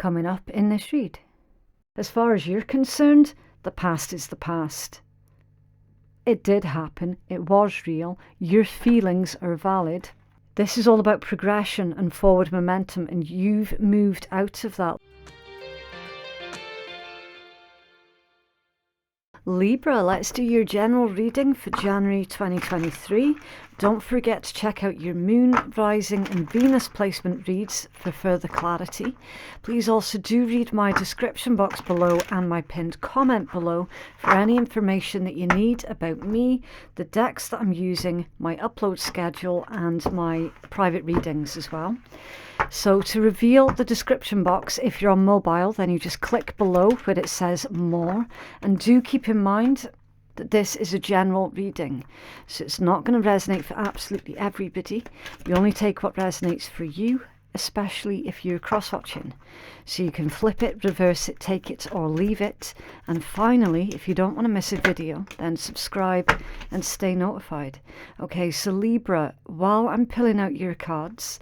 coming up in this read. As far as you're concerned, the past is the past. It did happen. It was real. Your feelings are valid. This is all about progression and forward momentum, and you've moved out of that. Libra, let's do your general reading for January 2023. Don't forget to check out your Moon, Rising and Venus placement reads for further clarity. Please also do read my description box below and my pinned comment below for any information that you need about me, the decks that I'm using, my upload schedule and my private readings as well. So to reveal the description box, if you're on mobile, then you just click below where it says more, and do keep in mind that this is a general reading, so it's not going to resonate for absolutely everybody. You only take what resonates for you, especially if you're cross-watching. So you can flip it, reverse it, take it or leave it. And finally, if you don't want to miss a video, then subscribe and stay notified. Okay, so Libra, while I'm pulling out your cards,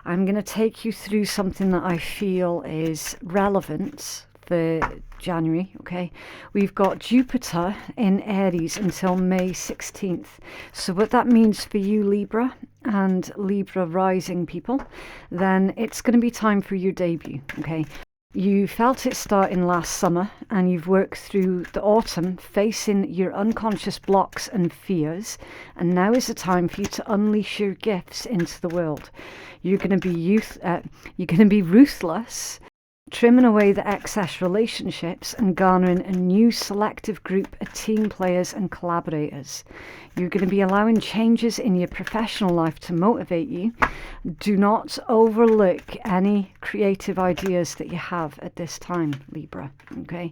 I'm going to take you through something that I feel is relevant for January. Okay, we've got Jupiter in Aries until May 16th. So what that means for you, Libra and Libra rising people, then it's going to be time for your debut. Okay, you felt it starting last summer and you've worked through the autumn facing your unconscious blocks and fears, and now is the time for you to unleash your gifts into the world. You're going to be ruthless, trimming away the excess relationships and garnering a new selective group of team players and collaborators. You're going to be allowing changes in your professional life to motivate you. Do not overlook any creative ideas that you have at this time, Libra. Okay.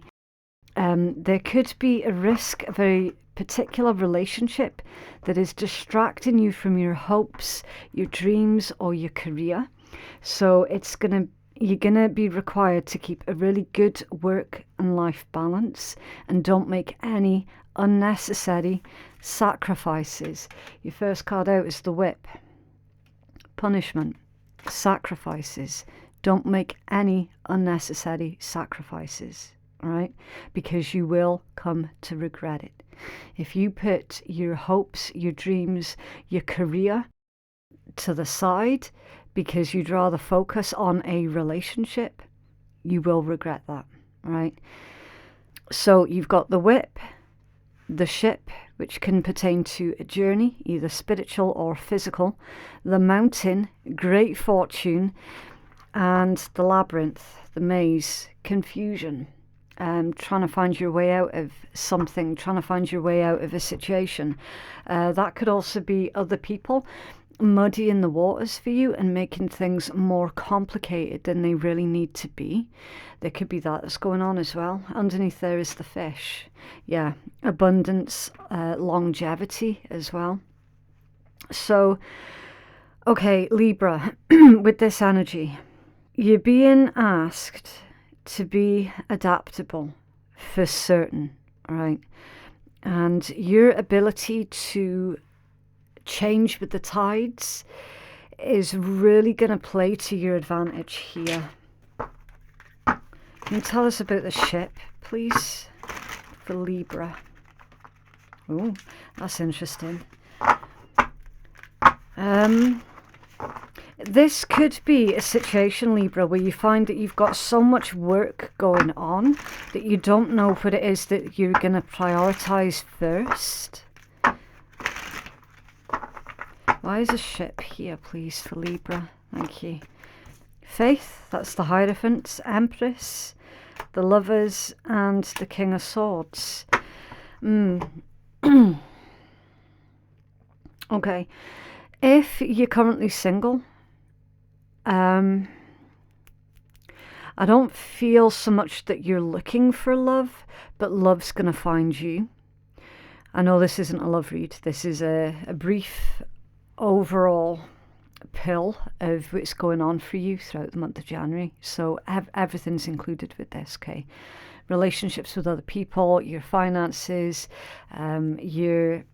There could be a risk of a particular relationship that is distracting you from your hopes, your dreams, or your career. So you're going to be required to keep a really good work and life balance, and don't make any unnecessary sacrifices. Your first card out is the Whip. Punishment, sacrifices. Don't make any unnecessary sacrifices, all right? Because you will come to regret it. If you put your hopes, your dreams, your career to the side because you'd rather focus on a relationship, you will regret that, right? So you've got the Whip, the Ship, which can pertain to a journey, either spiritual or physical, the Mountain, great fortune, and the Labyrinth, the maze, confusion. Trying to find your way out of something, trying to find your way out of a situation. That could also be other people muddying the waters for you and making things more complicated than they really need to be. There could be that's going on as well. Underneath there is the Fish. Yeah, abundance, longevity as well. So, okay, Libra, with this energy, you're being asked to be adaptable for certain, right? And your ability to change with the tides is really going to play to your advantage here. Can you tell us about the Ship, please, for Libra? Oh, that's interesting. This could be a situation, Libra, where you find that you've got so much work going on that you don't know what it is that you're going to prioritize first. Why is a Ship here, please, for Libra? Thank you. Faith, that's the Hierophant, Empress, the Lovers, and the King of Swords. Okay. If you're currently single, I don't feel so much that you're looking for love, but love's going to find you. I know this isn't a love read. This is a brief overall pill of what's going on for you throughout the month of January. So everything's included with this, okay? Relationships with other people, your finances, your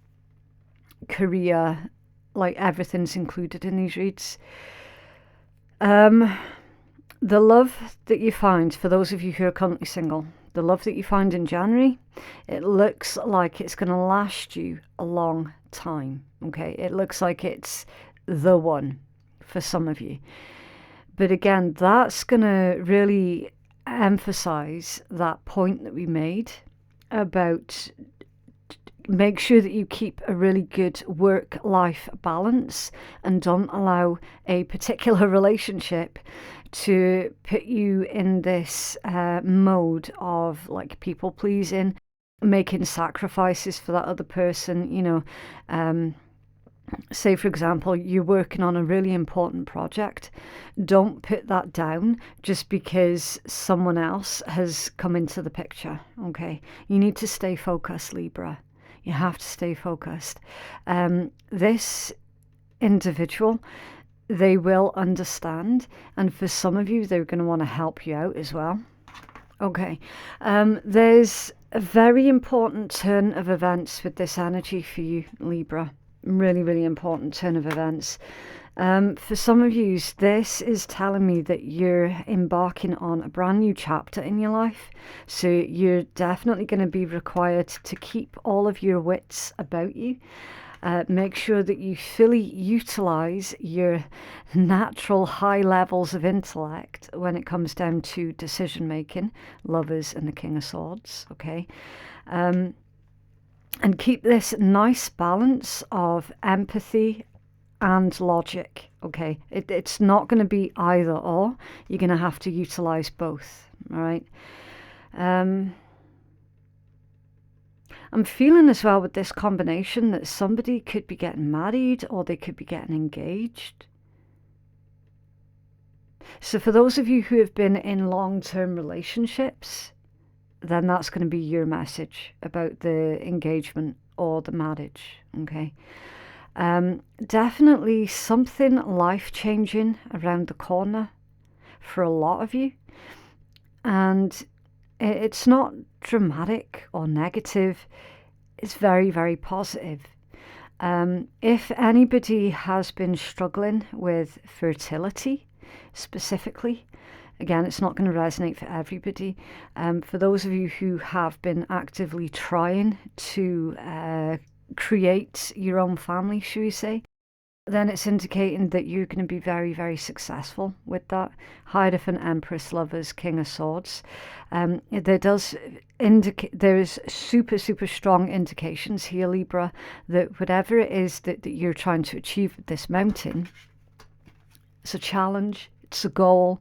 career, like everything's included in these reads. The love that you find, for those of you who are currently single, the love that you find in January, it looks like it's going to last you a long time, okay? It looks like it's the one for some of you. But again, that's going to really emphasize that point that we made about make sure that you keep a really good work-life balance and don't allow a particular relationship to put you in this mode of like people pleasing, making sacrifices for that other person. You know, say for example, you're working on a really important project. Don't put that down just because someone else has come into the picture. Okay, you need to stay focused, Libra. You have to stay focused. This individual, they will understand, and for some of you, they're going to want to help you out as well. Okay, there's a very important turn of events with this energy for you, Libra. Really, really important turn of events. For some of you, this is telling me that you're embarking on a brand new chapter in your life. So you're definitely going to be required to keep all of your wits about you. Make sure that you fully utilize your natural high levels of intellect when it comes down to decision making, Lovers and the King of Swords, okay? And keep this nice balance of empathy and logic, okay? It's not going to be either or. You're going to have to utilize both, all right? I'm feeling as well with this combination that somebody could be getting married or they could be getting engaged. So for those of you who have been in long-term relationships, then that's going to be your message about the engagement or the marriage, okay? Definitely something life-changing around the corner for a lot of you. And it's not dramatic or negative. It's very, very positive. If anybody has been struggling with fertility specifically, again, it's not going to resonate for everybody. For those of you who have been actively trying to create your own family, should we say, then it's indicating that you're going to be very, very successful with that. Hierophant, Empress, Lovers, King of Swords. There's super, super strong indications here, Libra, that whatever it is that you're trying to achieve with this mountain, it's a challenge, it's a goal,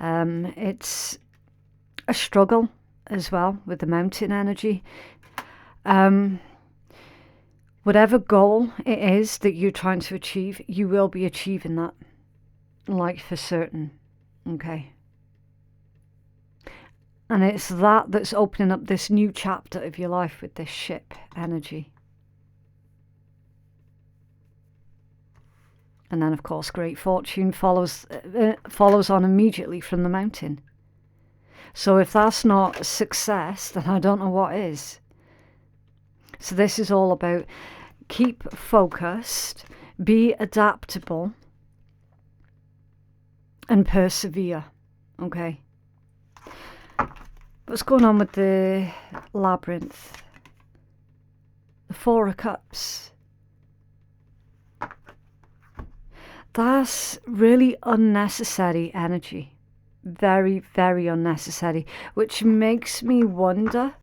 it's a struggle as well with the mountain energy. Whatever goal it is that you're trying to achieve, you will be achieving that, like for certain, okay? And it's that's opening up this new chapter of your life with this ship energy. And then, of course, great fortune follows on immediately from the mountain. So if that's not success, then I don't know what is. So this is all about keep focused, be adaptable, and persevere, okay? What's going on with the Labyrinth? The Four of Cups. That's really unnecessary energy. Very, very unnecessary, which makes me wonder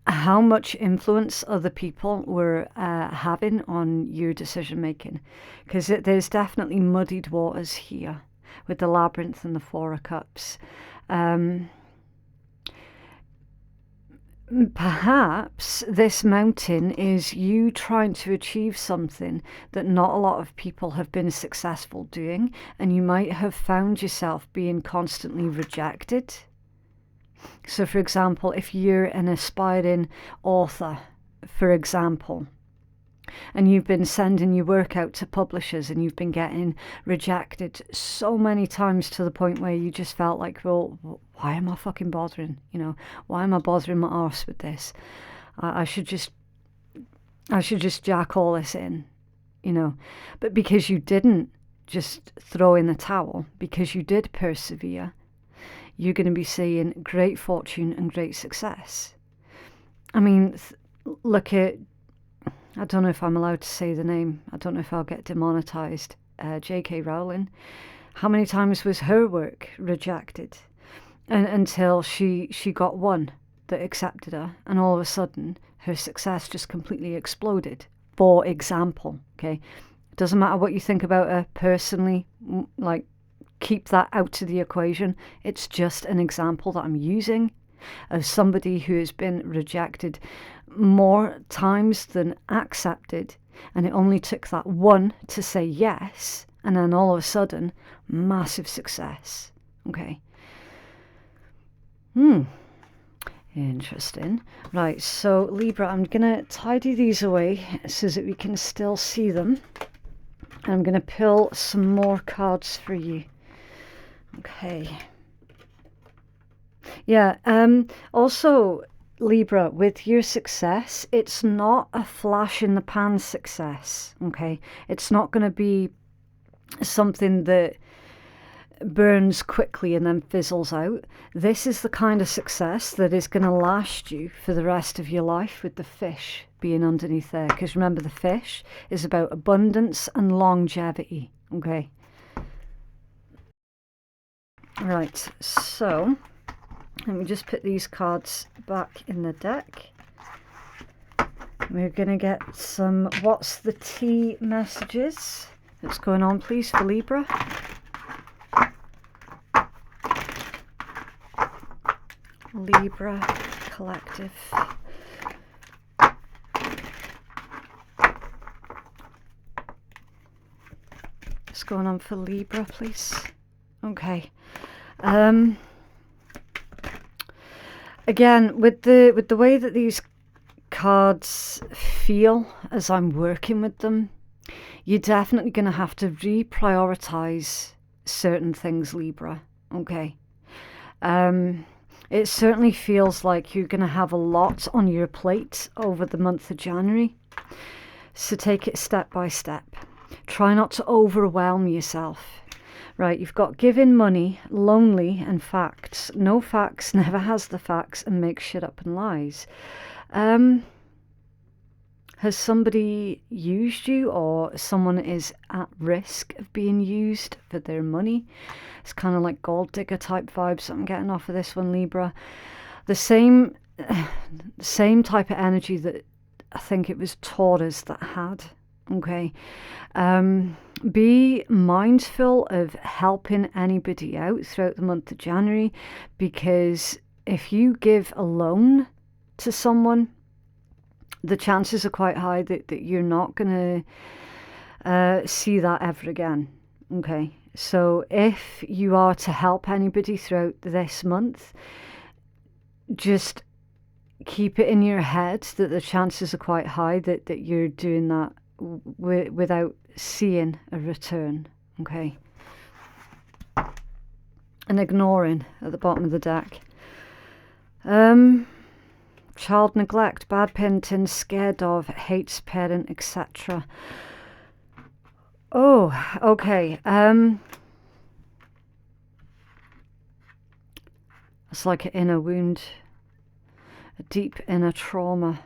how much influence other people were having on your decision making, because there's definitely muddied waters here with the Labyrinth and the Four of Cups. Perhaps this mountain is you trying to achieve something that not a lot of people have been successful doing, and you might have found yourself being constantly rejected. So, for example, if you're an aspiring author, for example, and you've been sending your work out to publishers and you've been getting rejected so many times to the point where you just felt like, well, why am I fucking bothering? You know, why am I bothering my arse with this? I should just jack all this in, you know. But because you didn't, just throw in the towel because you did persevere, you're going to be seeing great fortune and great success. I mean, look at, I don't know if I'm allowed to say the name, I don't know if I'll get demonetized, J.K. Rowling. How many times was her work rejected? And until she got one that accepted her, and all of a sudden her success just completely exploded. For example, okay? It doesn't matter what you think about her personally, like, keep that out of the equation. It's just an example that I'm using of somebody who has been rejected more times than accepted, and it only took that one to say yes, and then all of a sudden, massive success. Okay. Interesting. Right, so Libra, I'm going to tidy these away so that we can still see them. And I'm going to pull some more cards for you. Okay. Yeah, also, Libra, with your success, it's not a flash in the pan success, okay? It's not going to be something that burns quickly and then fizzles out. This is the kind of success that is going to last you for the rest of your life, with the fish being underneath there. Because remember, the fish is about abundance and longevity, okay? Right, so let me just put these cards back in the deck. We're going to get some what's the tea messages that's going on, please, for Libra. Libra Collective. What's going on for Libra, please? Okay. Again, with the way that these cards feel as I'm working with them, you're definitely going to have to reprioritize certain things, Libra. Okay. It certainly feels like you're going to have a lot on your plate over the month of January. So take it step by step. Try not to overwhelm yourself. Right, you've got giving, money, lonely, and facts. No facts, never has the facts, and makes shit up and lies. Has somebody used you, or someone is at risk of being used for their money? It's kind of like gold digger type vibes that I'm getting off of this one, Libra. The same type of energy that I think it was Taurus that had. Okay. Be mindful of helping anybody out throughout the month of January, because if you give a loan to someone, the chances are quite high that you're not going to see that ever again. Okay. So if you are to help anybody throughout this month, just keep it in your head that the chances are quite high that you're doing that without seeing a return. Okay. And ignoring at the bottom of the deck. Child neglect, bad parenting, scared of, hates parent, etc. Oh, okay. It's like an inner wound, a deep inner trauma.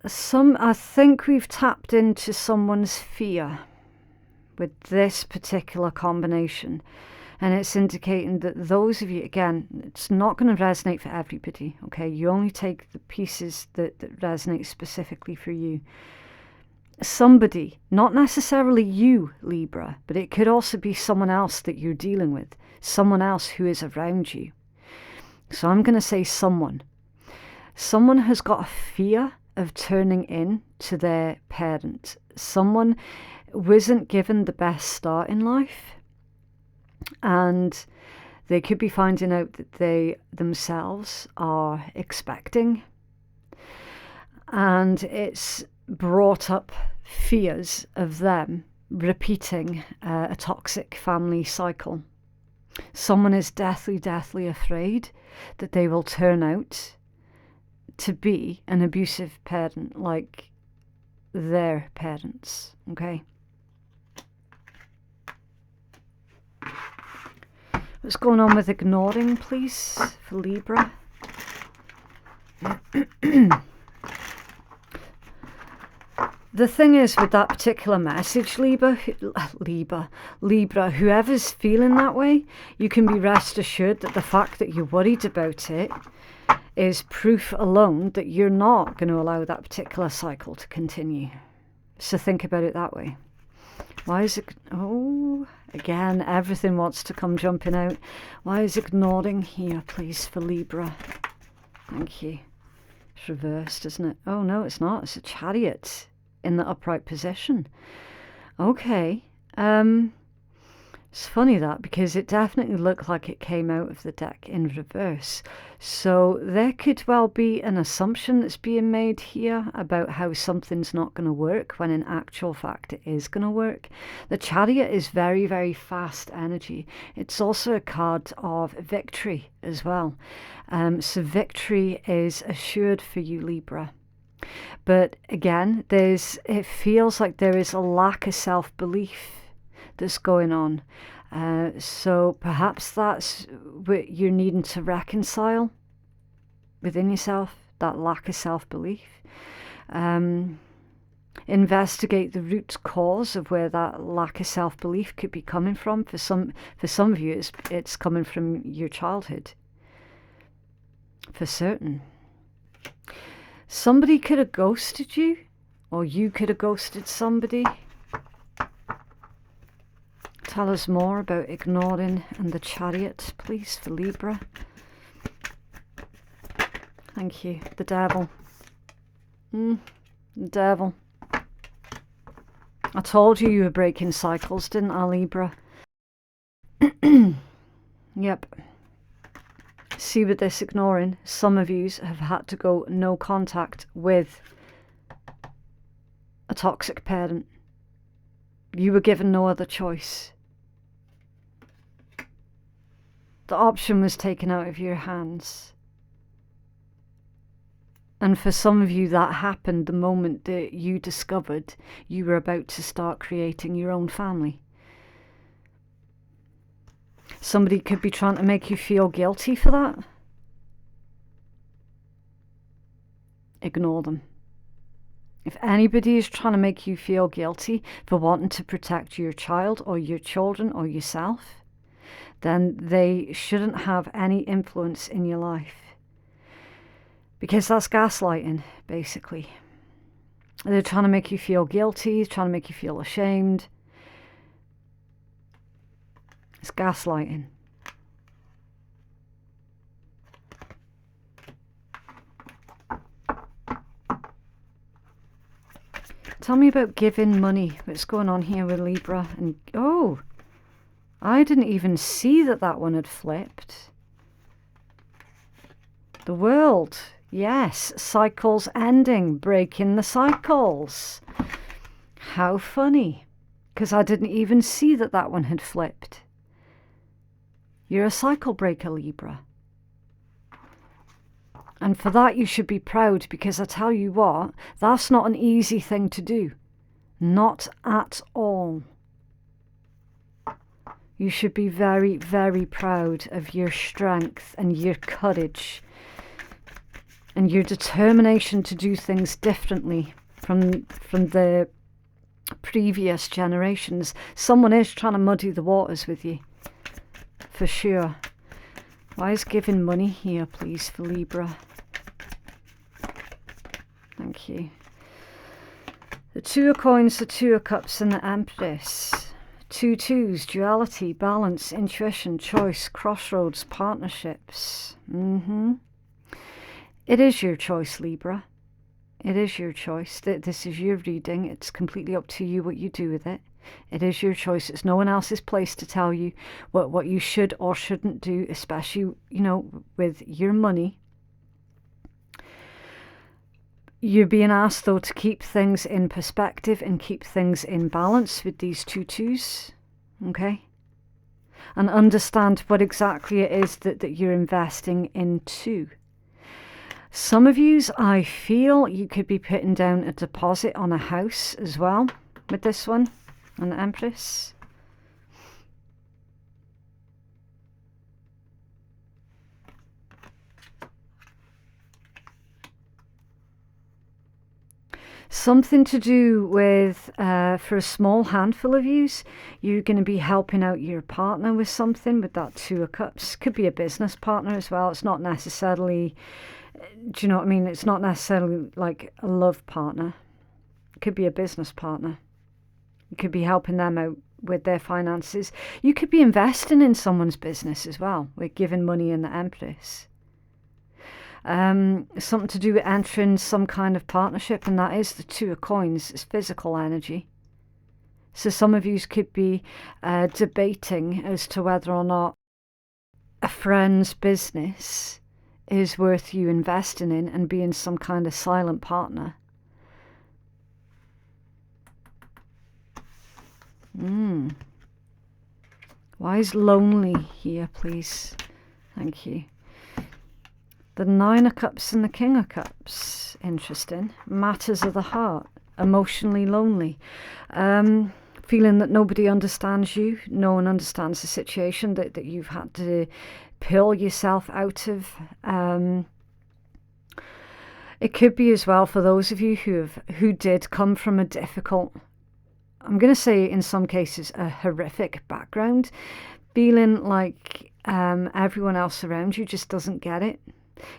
I think we've tapped into someone's fear with this particular combination. And it's indicating that those of you, again, it's not going to resonate for everybody, okay? You only take the pieces that resonate specifically for you. Somebody, not necessarily you, Libra, but it could also be someone else that you're dealing with, someone else who is around you. So I'm going to say someone. Someone has got a fear of turning in to their parent. Someone wasn't given the best start in life, and they could be finding out that they themselves are expecting, and it's brought up fears of them repeating a toxic family cycle. Someone is deathly afraid that they will turn out to be an abusive parent like their parents, okay? What's going on with ignoring, please, for Libra? The thing is with that particular message, Libra, whoever's feeling that way, you can be rest assured that the fact that you're worried about it is proof alone that you're not going to allow that particular cycle to continue. So think about it that way. Why is it... Oh, again, everything wants to come jumping out. Why is ignoring here, please, for Libra? Thank you. It's reversed, isn't it? Oh, no, it's not. It's a Chariot in the upright position. Okay. It's funny that, because it definitely looked like it came out of the deck in reverse. So there could well be an assumption that's being made here about how something's not going to work, when in actual fact it is going to work. The Chariot is very, very fast energy. It's also a card of victory as well. So victory is assured for you, Libra. But again, it feels like there is a lack of self-belief that's going on. So perhaps that's what you're needing to reconcile within yourself, that lack of self-belief. Investigate the root cause of where that lack of self-belief could be coming from. For some of you, it's coming from your childhood. For certain. Somebody could have ghosted you, or you could have ghosted somebody. Tell us more about ignoring and the Chariot, please, for Libra. Thank you. The Devil. The Devil. I told you you were breaking cycles, didn't I, Libra? Yep. See, with this ignoring, some of you have had to go no contact with a toxic parent. You were given no other choice. The option was taken out of your hands. And for some of you, that happened the moment that you discovered you were about to start creating your own family. Somebody could be trying to make you feel guilty for that. Ignore them. If anybody is trying to make you feel guilty for wanting to protect your child or your children or yourself, then they shouldn't have any influence in your life. Because that's gaslighting, basically. They're trying to make you feel guilty, trying to make you feel ashamed. It's gaslighting. Tell me about giving money. What's going on here with Libra? And oh, I didn't even see that one had flipped. The World. Yes, cycles ending, breaking the cycles. How funny. Because I didn't even see that one had flipped. You're a cycle breaker, Libra. And for that you should be proud, because I tell you what, that's not an easy thing to do. Not at all. You should be very, very proud of your strength and your courage and your determination to do things differently from the previous generations. Someone is trying to muddy the waters with you, for sure. Why is giving money here, please, for Libra? Thank you. The Two of Coins, the Two of Cups, and the Empress. 2 twos, duality, balance, intuition, choice, crossroads, partnerships. It is your choice, Libra. It is your choice. This is your reading. It's completely up to you what you do with it. It is your choice. It's no one else's place to tell you what you should or shouldn't do, especially, with your money. You're being asked, though, to keep things in perspective and keep things in balance with these 2 twos, okay? And understand what exactly it is that you're investing into. Some of yous, I feel you could be putting down a deposit on a house as well with this one, and the Empress. Something to do with, for a small handful of yous, you're going to be helping out your partner with something with that Two of Cups. Could be a business partner as well. It's not necessarily, do you know what I mean? It's not necessarily like a love partner. It could be a business partner. You could be helping them out with their finances. You could be investing in someone's business as well, with giving money in the Empress. Something to do with entering some kind of partnership, and that is the Two of Coins. It's physical energy. So some of you could be debating as to whether or not a friend's business is worth you investing in and being some kind of silent partner. Why is lonely here, please? Thank you. The Nine of Cups and the King of Cups. Interesting. Matters of the heart. Emotionally lonely. Feeling that nobody understands you. No one understands the situation that you've had to pull yourself out of. It could be as well for those of you who did come from a difficult, I'm going to say in some cases a horrific background. Feeling like everyone else around you just doesn't get it.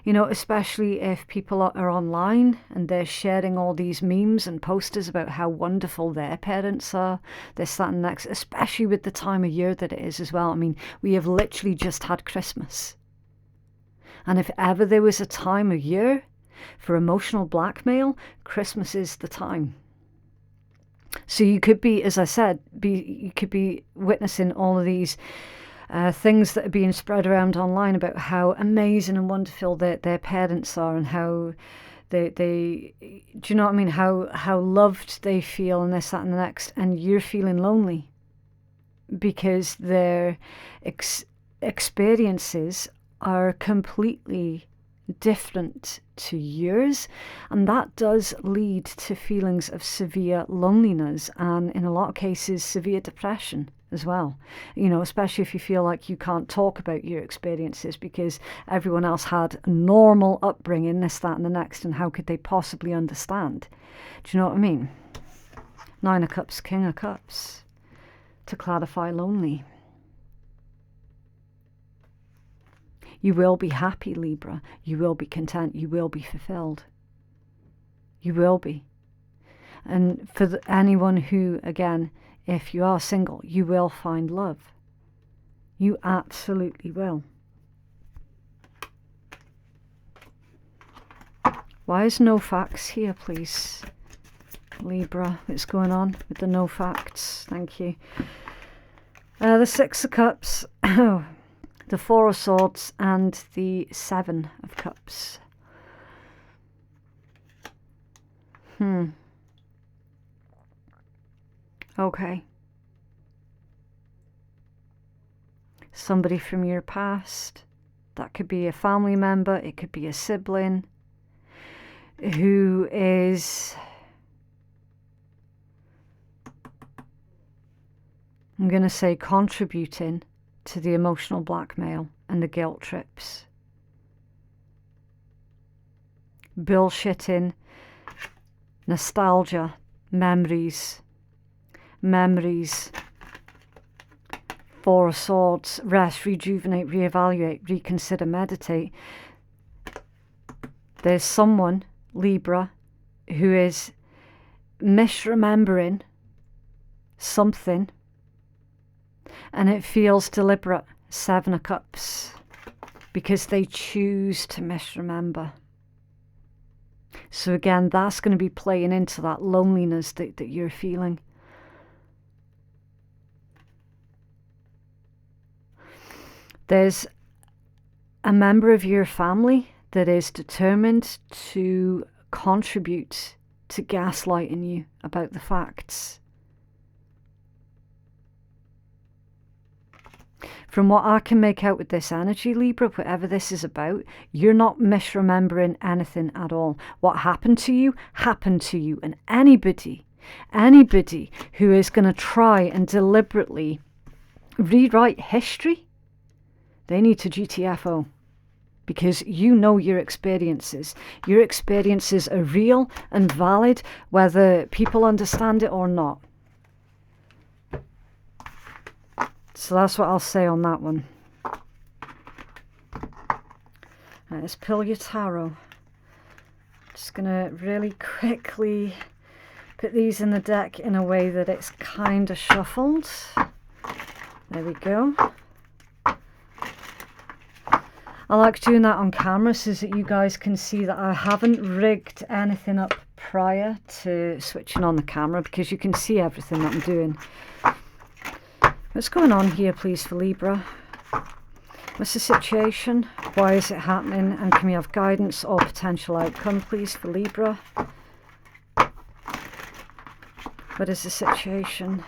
You know, especially if people are online and they're sharing all these memes and posters about how wonderful their parents are, this, that and next, especially with the time of year that it is as well. I mean, we have literally just had Christmas. And if ever there was a time of year for emotional blackmail, Christmas is the time. So you could be, as I said, you could be witnessing all of these things that are being spread around online about how amazing and wonderful their parents are, and how they do you know what I mean, how loved they feel, and this, that and the next, and you're feeling lonely because their experiences are completely different to yours, and that does lead to feelings of severe loneliness, and in a lot of cases severe depression as well. You know, especially if you feel like you can't talk about your experiences because everyone else had a normal upbringing, this, that and the next, and how could they possibly understand? Do you know what I mean? Nine of Cups, King of Cups, to clarify lonely. You will be happy, Libra. You will be content. You will be fulfilled. You will be. And for anyone who, again, if you are single, you will find love. You absolutely will. Why is no facts here, please? Libra, what's going on with the no facts? Thank you. The Six of Cups, the Four of Swords, and the Seven of Cups. Okay. Somebody from your past. That could be a family member. It could be a sibling who is, I'm going to say, contributing to the emotional blackmail and the guilt trips. Bullshitting, nostalgia, memories. Four of Swords, rest, rejuvenate, reevaluate, reconsider, meditate. There's someone, Libra, who is misremembering something, and it feels deliberate. Seven of Cups, because they choose to misremember. So again, that's going to be playing into that loneliness that you're feeling. There's a member of your family that is determined to contribute to gaslighting you about the facts. From what I can make out with this energy, Libra, whatever this is about, you're not misremembering anything at all. What happened to you, and anybody who is going to try and deliberately rewrite history, they need to GTFO, because you know your experiences. Your experiences are real and valid, whether people understand it or not. So that's what I'll say on that one. Right, let's pull your tarot. Just going to really quickly put these in the deck in a way that it's kind of shuffled. There we go. I like doing that on camera so that you guys can see that I haven't rigged anything up prior to switching on the camera, because you can see everything that I'm doing. What's going on here, please, for Libra? What's the situation? Why is it happening? And can we have guidance or potential outcome, please, for Libra? What is the situation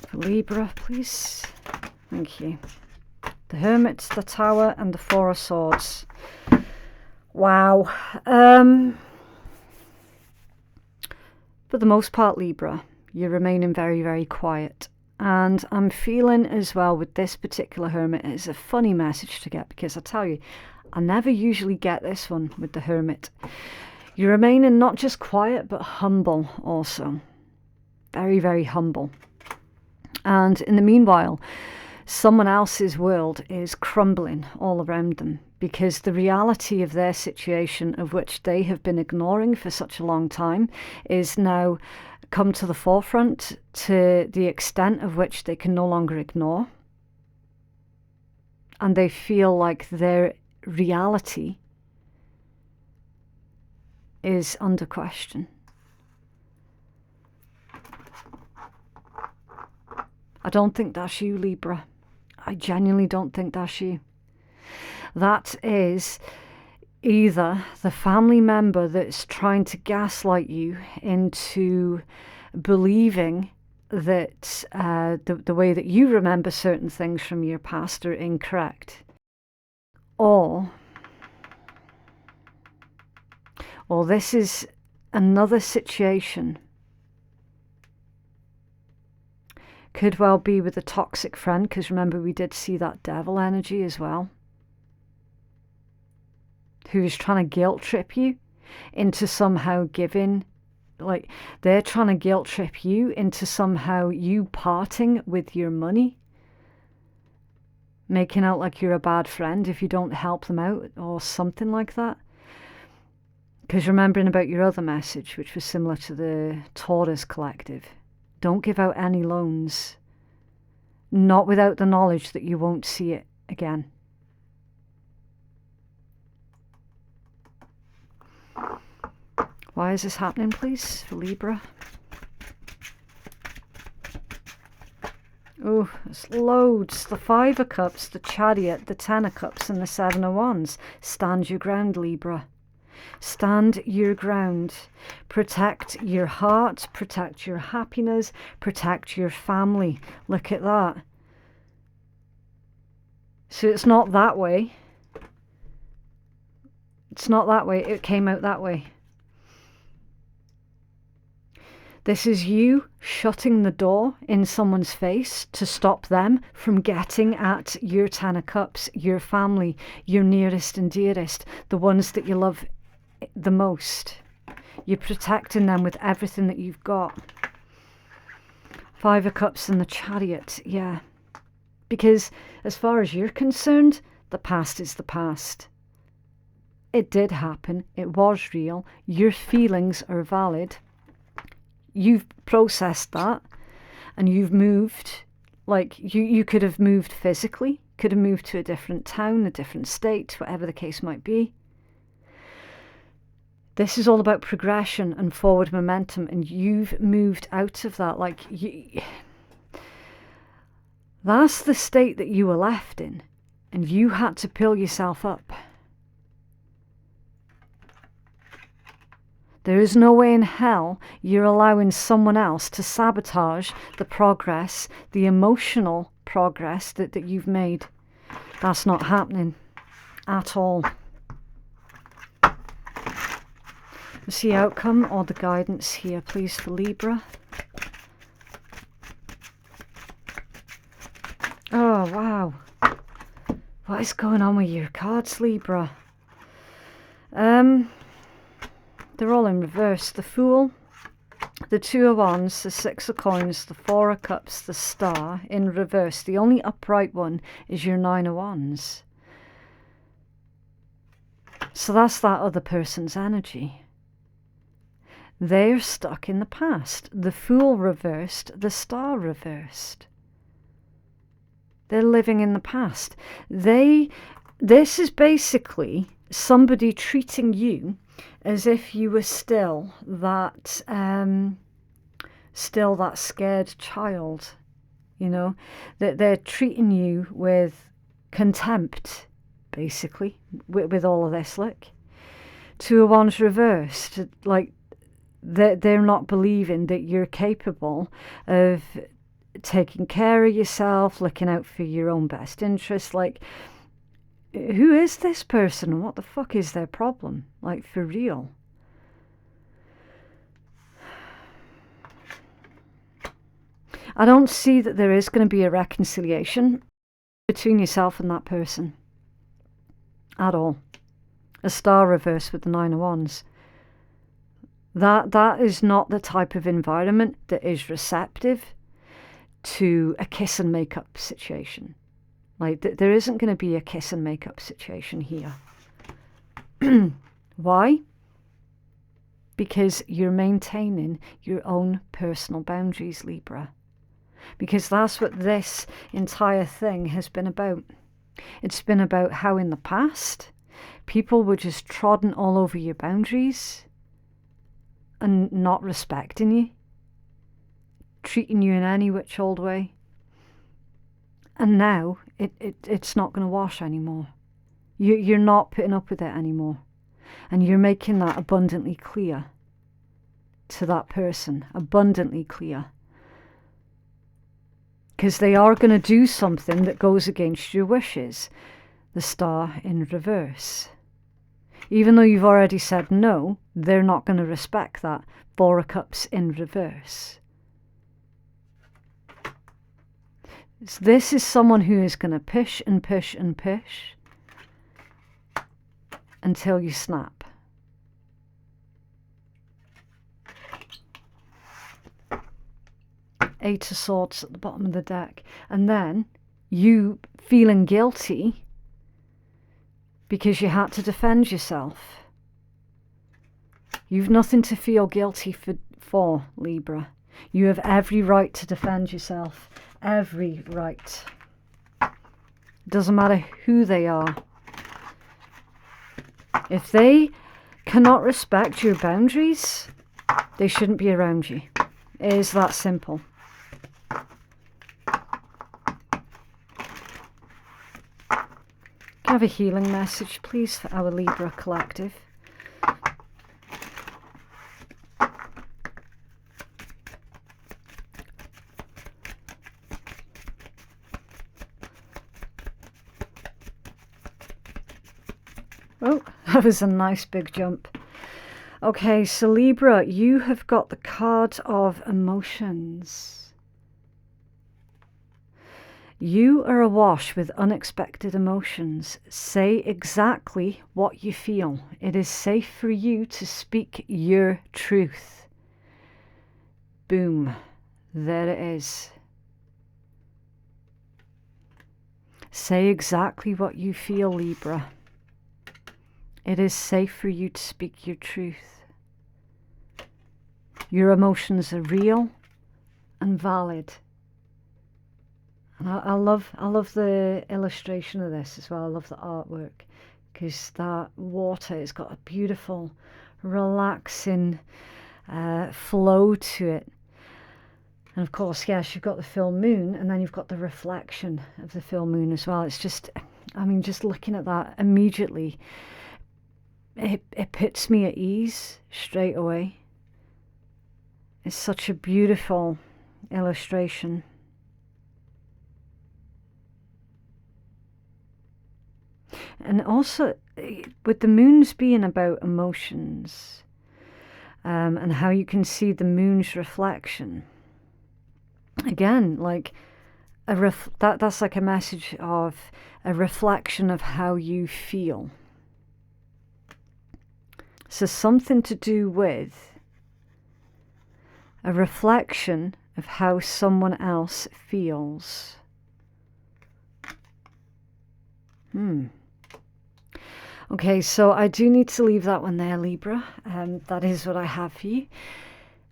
for Libra, please? Thank you. The Hermit, the Tower, and the Four of Swords. Wow. For the most part, Libra, you're remaining very, very quiet. And I'm feeling as well with this particular Hermit, it's a funny message to get, because I tell you, I never usually get this one with the Hermit. You're remaining not just quiet, but humble also. Very, very humble. And in the meanwhile, someone else's world is crumbling all around them, because the reality of their situation, of which they have been ignoring for such a long time, is now come to the forefront to the extent of which they can no longer ignore. And they feel like their reality is under question. I don't think that's you, Libra. I genuinely don't think that's you. That is either the family member that's trying to gaslight you into believing that the way that you remember certain things from your past are incorrect, or this is another situation. Could well be with a toxic friend, because remember we did see that devil energy as well, who is trying to guilt trip you into somehow giving, like they're trying to guilt trip you into somehow you parting with your money, making out like you're a bad friend if you don't help them out or something like that. Because remembering about your other message, which was similar to the Taurus collective, don't give out any loans, not without the knowledge that you won't see it again. Why is this happening, please, for Libra? Oh, it's loads. The Five of Cups, the Chariot, the Ten of Cups, and the Seven of Wands. Stand your ground, Libra. Stand your ground. Protect your heart, protect your happiness, protect your family. Look at that. So it's not that way. It's not that way. It came out that way. This is you shutting the door in someone's face to stop them from getting at your Ten of Cups, your family, your nearest and dearest, the ones that you love the most. You're protecting them with everything that you've got. Five of Cups and the Chariot, yeah. Because as far as you're concerned, the past is the past. It did happen. It was real. Your feelings are valid. You've processed that and you've moved. Like you could have moved physically, could have moved to a different town, a different state, whatever the case might be. This is all about progression and forward momentum, and you've moved out of that. Like that's the state that you were left in, and you had to pull yourself up. There is no way in hell you're allowing someone else to sabotage the progress, the emotional progress that you've made. That's not happening at all. What's the outcome or the guidance here, please, for Libra? Oh, wow. What is going on with your cards, Libra? They're all in reverse. The Fool, the Two of Wands, the Six of Coins, the Four of Cups, the Star in reverse. The only upright one is your Nine of Wands. So that's that other person's energy. They're stuck in the past. The Fool reversed, the Star reversed. They're living in the past. This is basically somebody treating you as if you were still that scared child, you know, that they're treating you with contempt, basically, with all of this. Look, Two of Wands reversed, like they're not believing that you're capable of taking care of yourself, looking out for your own best interest. Like, who is this person and what the fuck is their problem? Like, for real. I don't see that there is going to be a reconciliation between yourself and that person at all. A Star reverse with the Nine of Wands. That is not the type of environment that is receptive to a kiss and make up situation. Like, there isn't going to be a kiss and make up situation here. Why? Because you're maintaining your own personal boundaries, Libra. Because that's what this entire thing has been about. It's been about how in the past people were just trodden all over your boundaries and not respecting you, treating you in any which old way. And now it's not going to wash anymore. You're not putting up with it anymore. And you're making that abundantly clear to that person. Abundantly clear. Because they are going to do something that goes against your wishes. The Star in reverse. Even though you've already said no, they're not going to respect that. Four of Cups in reverse. So this is someone who is going to push and push and push until you snap. Eight of Swords at the bottom of the deck. And then you feeling guilty because you had to defend yourself. You've nothing to feel guilty for, Libra. You have every right to defend yourself. Every right. Doesn't matter who they are. If they cannot respect your boundaries, they shouldn't be around you. It is that simple. Can I have a healing message, please, for our Libra collective? Oh, that was a nice big jump. Okay, so Libra, you have got the card of emotions. You are awash with unexpected emotions. Say exactly what you feel. It is safe for you to speak your truth. Boom. There it is. Say exactly what you feel, Libra. It is safe for you to speak your truth. Your emotions are real and valid. And I love the illustration of this as well. I love the artwork, because that water has got a beautiful, relaxing flow to it. And of course, yes, you've got the full moon, and then you've got the reflection of the full moon as well. It's just, I mean, just looking at that immediately, it puts me at ease straight away. It's such a beautiful illustration. And also, with the moons being about emotions, and how you can see the moon's reflection, again, like, that's like a message of a reflection of how you feel. So something to do with a reflection of how someone else feels. Okay, so I do need to leave that one there, Libra. That is what I have for you.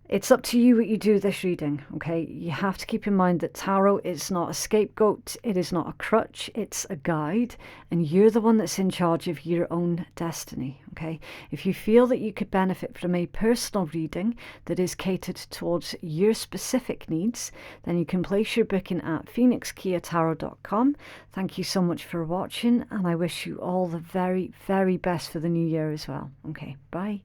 It's up to you what you do with this reading, okay? You have to keep in mind that tarot is not a scapegoat, it is not a crutch, it's a guide, and you're the one that's in charge of your own destiny, okay? If you feel that you could benefit from a personal reading that is catered towards your specific needs, then you can place your booking at phoenixkeiatarot.com. Thank you so much for watching, and I wish you all the very, very best for the new year as well. Okay, bye.